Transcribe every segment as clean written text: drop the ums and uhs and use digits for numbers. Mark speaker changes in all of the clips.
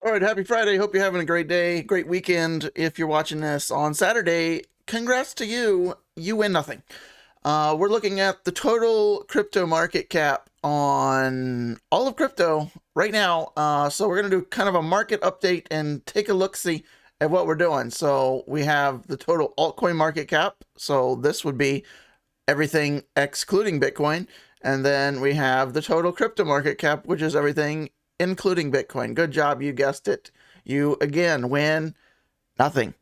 Speaker 1: All right, happy Friday. Hope you're having a great day, great weekend. If you're watching this on Saturday, congrats to you. You win nothing. We're looking at the total crypto market cap on all of crypto right now. So we're going to do kind of a market update and take a look-see at what we're doing. So we have the total altcoin market cap. So this would be everything excluding Bitcoin. And then we have the total crypto market cap, which is everything including Bitcoin. Good job. You guessed it. You again win nothing.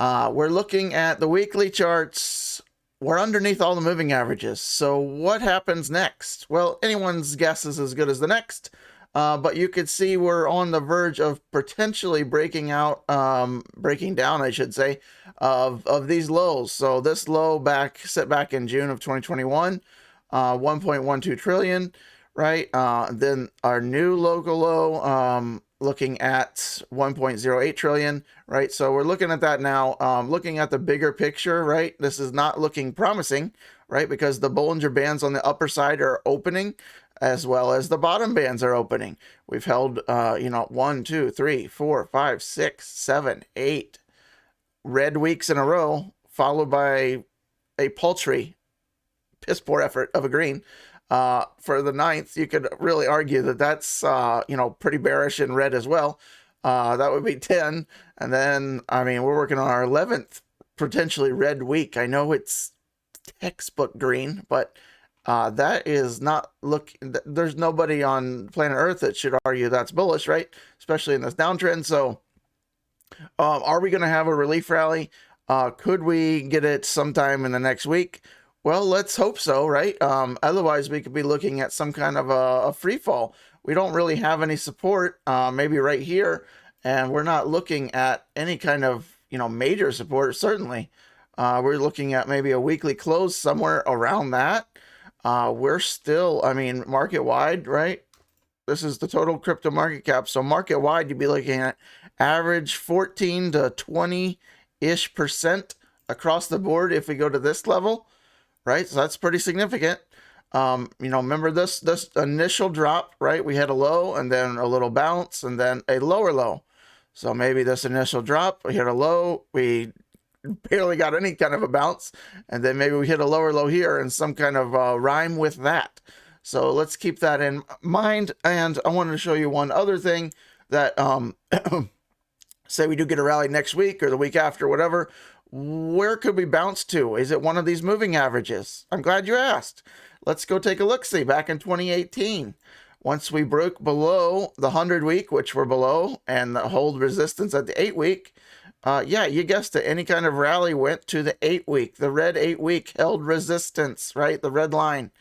Speaker 1: We're looking at the weekly charts. We're underneath all the moving averages. So what happens next? Well, anyone's guess is as good as the next. But you could see we're on the verge of potentially breaking down, I should say, of these lows. So this low set back in June of 2021, 1.12 trillion, right? Then our new local low, looking at 1.08 trillion, right? So we're looking at that now, looking at the bigger picture, right? This is not looking promising, right? Because the Bollinger Bands on the upper side are opening as well as the bottom bands are opening. We've held, 1, 2, 3, 4, 5, 6, 7, 8 red weeks in a row, followed by a paltry piss poor effort of a green. For the ninth, you could really argue that that's, pretty bearish in red as well. That would be 10. And then, we're working on our 11th potentially red week. I know it's textbook green, but that is not there's nobody on planet Earth that should argue that's bullish, right? Especially in this downtrend. So are we going to have a relief rally? Could we get it sometime in the next week? Well, let's hope so, right? Otherwise, we could be looking at some kind of a free fall. We don't really have any support, maybe right here, and we're not looking at any kind of, major support, certainly. We're looking at maybe a weekly close somewhere around that. We're still, market-wide, right? This is the total crypto market cap. So market-wide, you'd be looking at average 14 to 20-ish% across the board if we go to this level. Right, so that's pretty significant. Remember this initial drop, right? We had a low and then a little bounce and then a lower low. So maybe this initial drop, we hit a low, we barely got any kind of a bounce, and then maybe we hit a lower low here and some kind of rhyme with that. So let's keep that in mind. And I wanted to show you one other thing that, say we do get a rally next week or the week after, whatever. Where could we bounce to? Is it one of these moving averages? I'm glad you asked. Let's go take a look-see. Back in 2018, once we broke below the 100-week, which we're below, and the hold resistance at the 8-week, you guessed it, any kind of rally went to the 8-week. The red 8-week held resistance, right? The red line,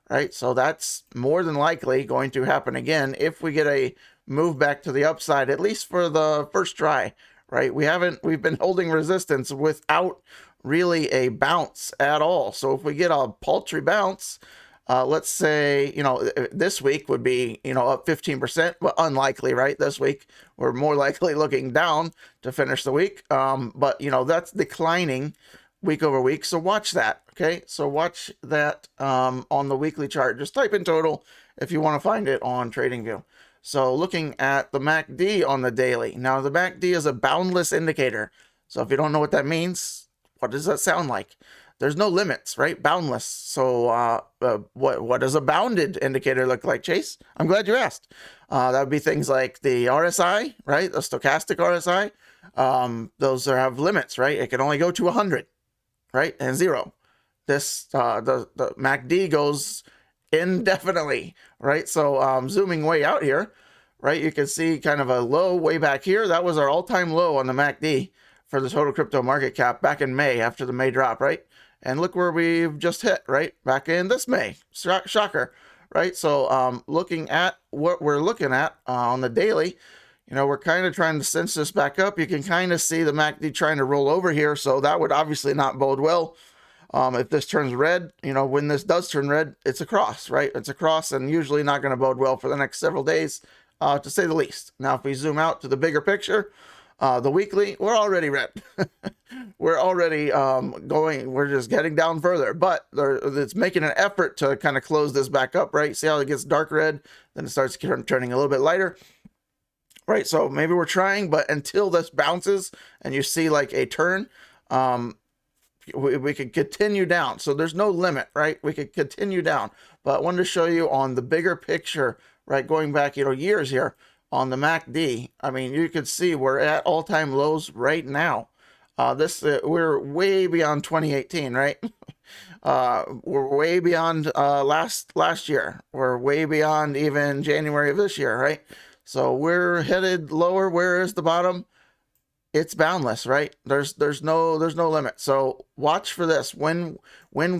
Speaker 1: right? So that's more than likely going to happen again if we get a move back to the upside, at least for the first try. Right, we've been holding resistance without really a bounce at all. So if we get a paltry bounce, let's say, this week would be, up 15%, but unlikely, right? This week, we're more likely looking down to finish the week. But, that's declining week over week. So watch that, okay? So watch that on the weekly chart. Just type in total if you want to find it on TradingView. So looking at the MACD on the daily. Now, the MACD is a boundless indicator. So if you don't know what that means, what does that sound like? There's no limits, right? Boundless. So what does a bounded indicator look like, Chase? I'm glad you asked. That would be things like the RSI, right? The stochastic RSI. Those have limits, right? It can only go to 100, right? And 0. This, the MACD goes indefinitely, right? So zooming way out here, right, you can see kind of a low way back here. That was our all-time low on the MACD for the total crypto market cap back in May after the May drop, right? And look where we've just hit, right, back in this May. Shocker, right? So looking at what we're looking at on the daily, we're kind of trying to sense this back up. You can kind of see the MACD trying to roll over here, so that would obviously not bode well. If this turns red, when this does turn red, it's a cross, right? It's a cross and usually not going to bode well for the next several days, to say the least. Now, if we zoom out to the bigger picture, the weekly, we're already red. We're already we're just getting down further, but it's making an effort to kind of close this back up, right? See how it gets dark red, then it starts turning a little bit lighter, right? So maybe we're trying, but until this bounces and you see like a turn, we could continue down. So there's no limit, right? We could continue down, but I wanted to show you on the bigger picture, right? Going back, years here on the MACD. I mean, you could see we're at all-time lows right now. We're way beyond 2018, right? We're way beyond last year. We're way beyond even January of this year, right? So we're headed lower. Where is the bottom? It's boundless, right? There's no limit. So watch for this. When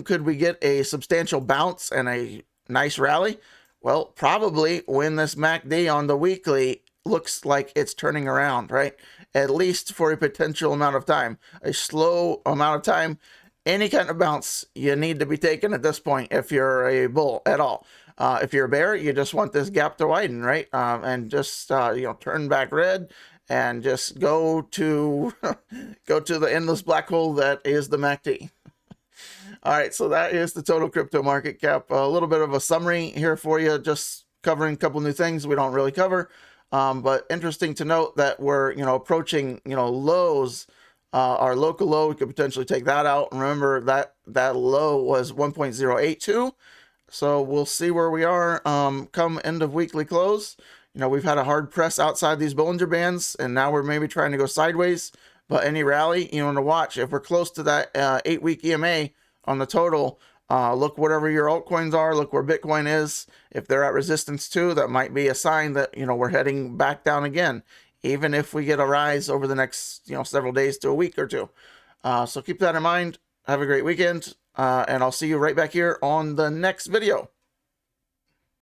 Speaker 1: could we get a substantial bounce and a nice rally? Well, probably when this MACD on the weekly looks like it's turning around, right? At least for a potential amount of time, a slow amount of time. Any kind of bounce you need to be taken at this point if you're a bull at all. If you're a bear, you just want this gap to widen, right? And just turn back red and just go to the endless black hole that is the MACD. All right, so that is the total crypto market cap. A little bit of a summary here for you, just covering a couple new things we don't really cover. But interesting to note that we're approaching lows. Our local low, we could potentially take that out. Remember that low was 1.082. So we'll see where we are come end of weekly close. We've had a hard press outside these Bollinger Bands, and now we're maybe trying to go sideways. But any rally, to watch. If we're close to that 8-week EMA on the total, look whatever your altcoins are, look where Bitcoin is. If they're at resistance too, that might be a sign that, we're heading back down again, even if we get a rise over the next, several days to a week or two. So keep that in mind. Have a great weekend, and I'll see you right back here on the next video.